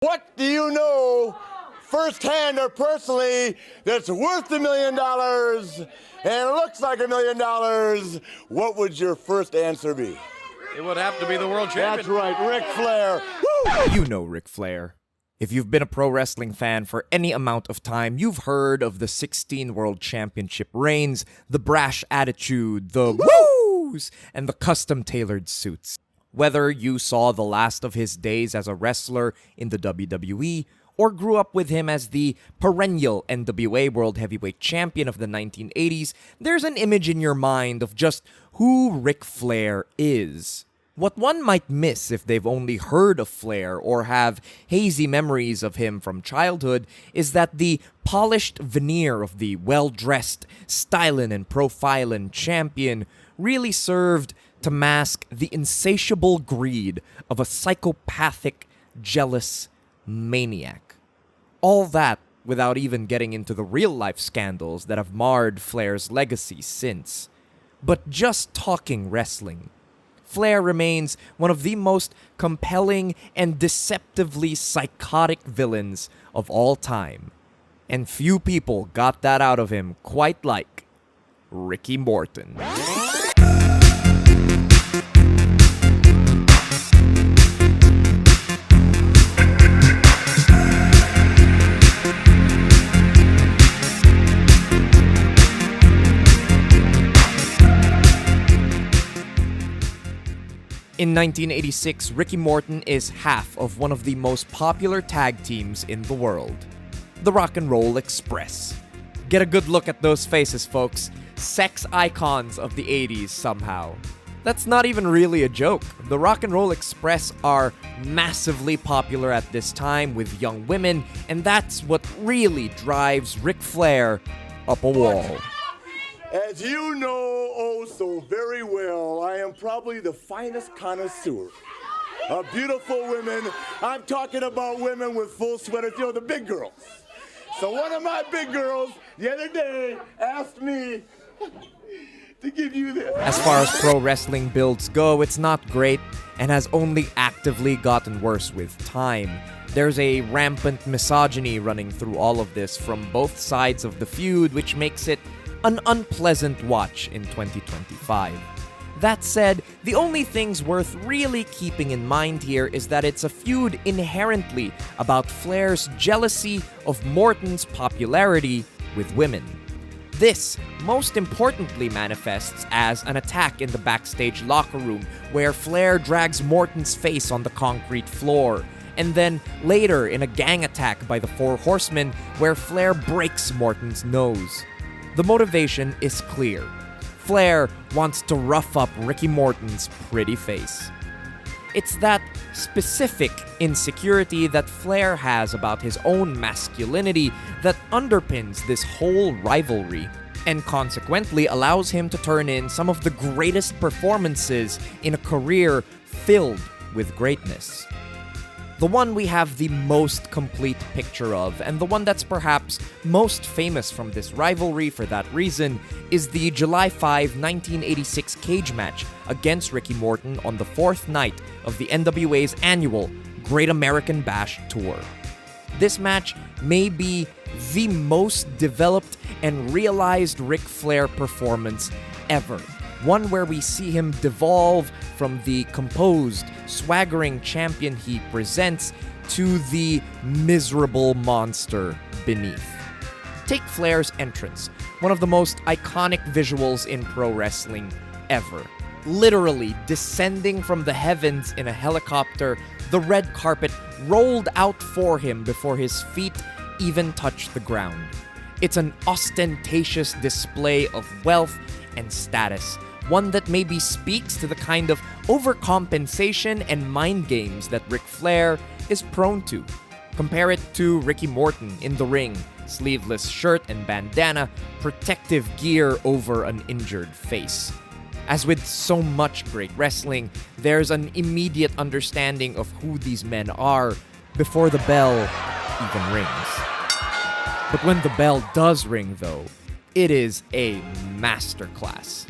What do you know firsthand or personally that's worth $1 million and looks like $1 million? What would your first answer be? It would have to be the world champion. That's right, Ric Flair. Woo! You know Ric Flair. If you've been a pro wrestling fan for any amount of time, you've heard of the 16 World Championship reigns, the brash attitude, the woos, and the custom-tailored suits. Whether you saw the last of his days as a wrestler in the WWE, or grew up with him as the perennial NWA World Heavyweight Champion of the 1980s, there's an image in your mind of just who Ric Flair is. What one might miss if they've only heard of Flair or have hazy memories of him from childhood is that the polished veneer of the well-dressed, stylin' and profilin' champion really served to mask the insatiable greed of a psychopathic, jealous maniac. All that without even getting into the real-life scandals that have marred Flair's legacy since. But just talking wrestling, Flair remains one of the most compelling and deceptively psychotic villains of all time. And few people got that out of him quite like Ricky Morton. In 1986, Ricky Morton is half of one of the most popular tag teams in the world, the Rock and Roll Express. Get a good look at those faces, folks. Sex icons of the 80s somehow. That's not even really a joke. The Rock and Roll Express are massively popular at this time with young women, and that's what really drives Ric Flair up a wall. As you know oh so very well, I am probably the finest connoisseur of beautiful women. I'm talking about women with full sweaters, you know, the big girls. So one of my big girls the other day asked me to give you this. As far as pro wrestling builds go, it's not great and has only actively gotten worse with time. There's a rampant misogyny running through all of this from both sides of the feud, which makes it an unpleasant watch in 2025. That said, the only things worth really keeping in mind here is that it's a feud inherently about Flair's jealousy of Morton's popularity with women. This, most importantly, manifests as an attack in the backstage locker room where Flair drags Morton's face on the concrete floor, and then later in a gang attack by the Four Horsemen where Flair breaks Morton's nose. The motivation is clear. Flair wants to rough up Ricky Morton's pretty face. It's that specific insecurity that Flair has about his own masculinity that underpins this whole rivalry, and consequently allows him to turn in some of the greatest performances in a career filled with greatness. The one we have the most complete picture of, and the one that's perhaps most famous from this rivalry for that reason, is the July 5, 1986 cage match against Ricky Morton on the fourth night of the NWA's annual Great American Bash Tour. This match may be the most developed and realized Ric Flair performance ever. One where we see him devolve from the composed, swaggering champion he presents to the miserable monster beneath. Take Flair's entrance, one of the most iconic visuals in pro wrestling ever. Literally descending from the heavens in a helicopter, the red carpet rolled out for him before his feet even touched the ground. It's an ostentatious display of wealth and status, one that maybe speaks to the kind of overcompensation and mind games that Ric Flair is prone to. Compare it to Ricky Morton in the ring, sleeveless shirt and bandana, protective gear over an injured face. As with so much great wrestling, there's an immediate understanding of who these men are before the bell even rings. But when the bell does ring, though, it is a masterclass.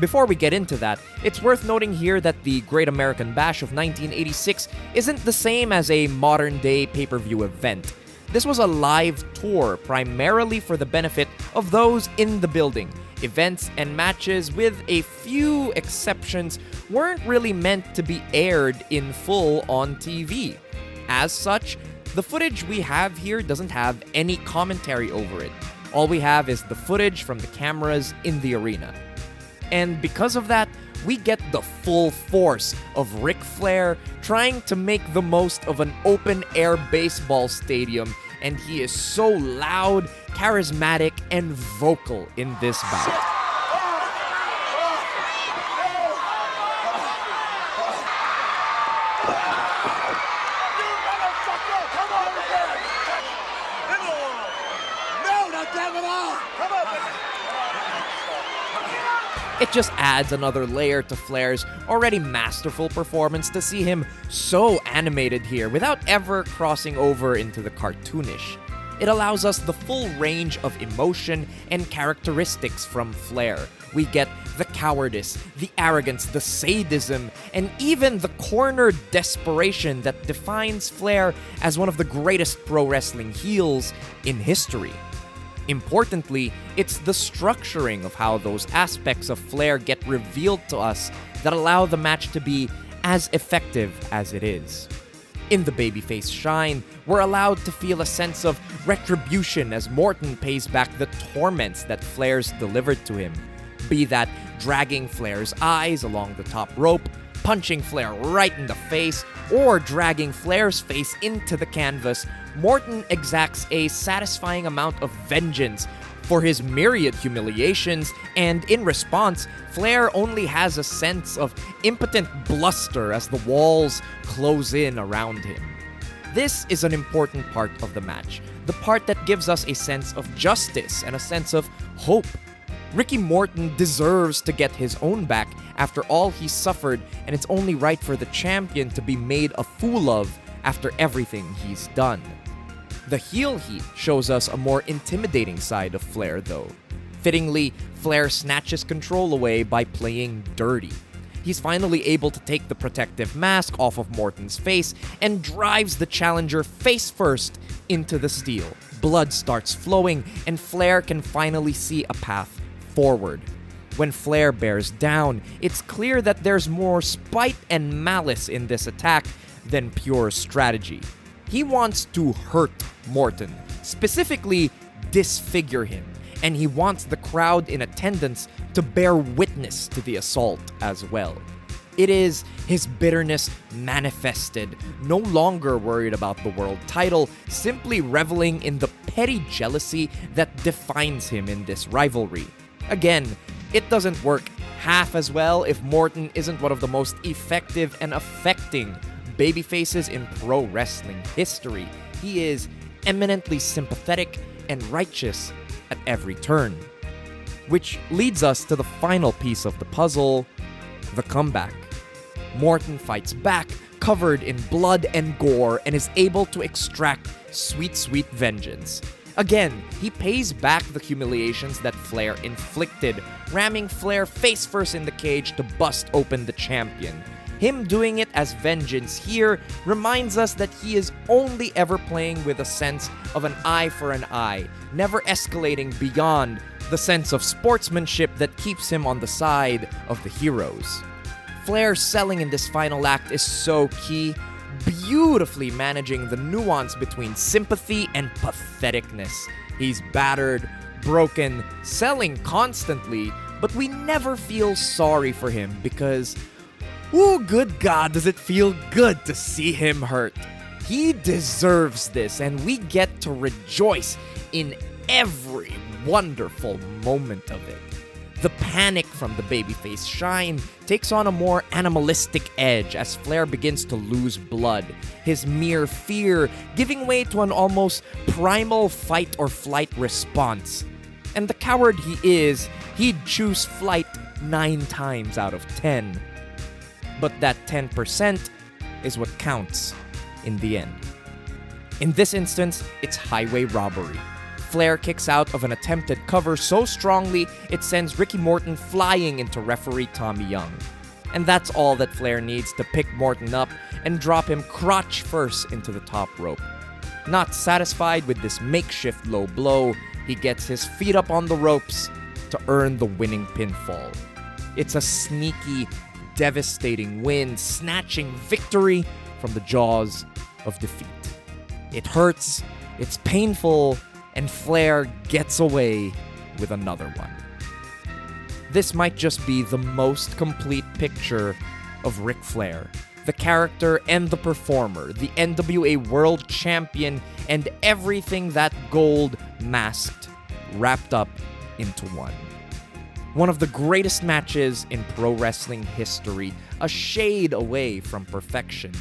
Before we get into that, it's worth noting here that the Great American Bash of 1986 isn't the same as a modern-day pay-per-view event. This was a live tour primarily for the benefit of those in the building. Events and matches, with a few exceptions, weren't really meant to be aired in full on TV. As such, the footage we have here doesn't have any commentary over it. All we have is the footage from the cameras in the arena. And because of that, we get the full force of Ric Flair trying to make the most of an open-air baseball stadium, and he is so loud, charismatic, and vocal in this bout. It just adds another layer to Flair's already masterful performance to see him so animated here without ever crossing over into the cartoonish. It allows us the full range of emotion and characteristics from Flair. We get the cowardice, the arrogance, the sadism, and even the cornered desperation that defines Flair as one of the greatest pro wrestling heels in history. Importantly, it's the structuring of how those aspects of Flair get revealed to us that allow the match to be as effective as it is. In the babyface shine, we're allowed to feel a sense of retribution as Morton pays back the torments that Flair's delivered to him. Be that dragging Flair's eyes along the top rope, punching Flair right in the face, or dragging Flair's face into the canvas, Morton exacts a satisfying amount of vengeance for his myriad humiliations, and in response, Flair only has a sense of impotent bluster as the walls close in around him. This is an important part of the match, the part that gives us a sense of justice and a sense of hope. Ricky Morton deserves to get his own back after all he suffered, and it's only right for the champion to be made a fool of after everything he's done. The heel heat shows us a more intimidating side of Flair, though. Fittingly, Flair snatches control away by playing dirty. He's finally able to take the protective mask off of Morton's face and drives the challenger face first into the steel. Blood starts flowing, and Flair can finally see a path forward. When Flair bears down, it's clear that there's more spite and malice in this attack than pure strategy. He wants to hurt Morton, specifically disfigure him, and he wants the crowd in attendance to bear witness to the assault as well. It is his bitterness manifested, no longer worried about the world title, simply reveling in the petty jealousy that defines him in this rivalry. Again, it doesn't work half as well if Morton isn't one of the most effective and affecting babyfaces in pro wrestling history. He is eminently sympathetic and righteous at every turn. Which leads us to the final piece of the puzzle, the comeback. Morton fights back, covered in blood and gore, and is able to extract sweet, sweet vengeance. Again, he pays back the humiliations that Flair inflicted, ramming Flair face first in the cage to bust open the champion. Him doing it as vengeance here reminds us that he is only ever playing with a sense of an eye for an eye, never escalating beyond the sense of sportsmanship that keeps him on the side of the heroes. Flair's selling in this final act is so key, beautifully managing the nuance between sympathy and patheticness. He's battered, broken, selling constantly, but we never feel sorry for him because, oh, good God, does it feel good to see him hurt. He deserves this, and we get to rejoice in every wonderful moment of it. The panic from the babyface shine takes on a more animalistic edge as Flair begins to lose blood, his mere fear giving way to an almost primal fight or flight response. And the coward he is, he'd choose flight 9 times out of 10. But that 10% is what counts in the end. In this instance, it's highway robbery. Flair kicks out of an attempted cover so strongly it sends Ricky Morton flying into referee Tommy Young. And that's all that Flair needs to pick Morton up and drop him crotch first into the top rope. Not satisfied with this makeshift low blow, he gets his feet up on the ropes to earn the winning pinfall. It's a sneaky, devastating win, snatching victory from the jaws of defeat. It hurts, it's painful, and Flair gets away with another one. This might just be the most complete picture of Ric Flair, the character and the performer, the NWA World Champion, and everything that gold masked, wrapped up into one. One of the greatest matches in pro wrestling history, a shade away from perfection.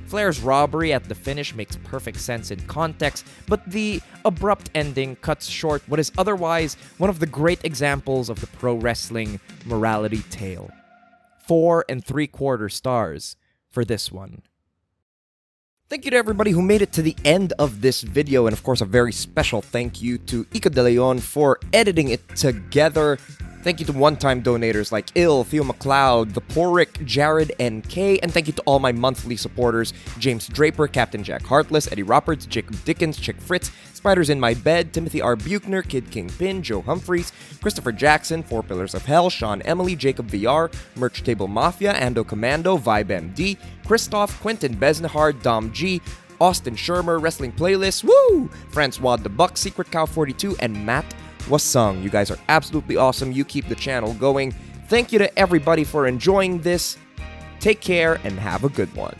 Flair's robbery at the finish makes perfect sense in context, but the abrupt ending cuts short what is otherwise one of the great examples of the pro wrestling morality tale. 4 3/4 stars for this one. Thank you to everybody who made it to the end of this video, and of course a very special thank you to Ica de Leon for editing it together. Thank you to one-time donators like Il, Theo McLeod, The Porrick, Jared, and Kay, and thank you to all my monthly supporters, James Draper, Captain Jack Heartless, Eddie Roberts, Jacob Dickens, Chick Fritz, Spiders in My Bed, Timothy R. Buchner, Kid Kingpin, Joe Humphreys, Christopher Jackson, Four Pillars of Hell, Sean Emily, Jacob VR, Merch Table Mafia, Ando Commando, Vibe MD, Christoph, Quentin Besnehard, Dom G, Austin Shermer, Wrestling Playlist, woo! Francois the Buck, Secret Cow 42, and Matt Wasung. You guys are absolutely awesome. You keep the channel going. Thank you to everybody for enjoying this. Take care and have a good one.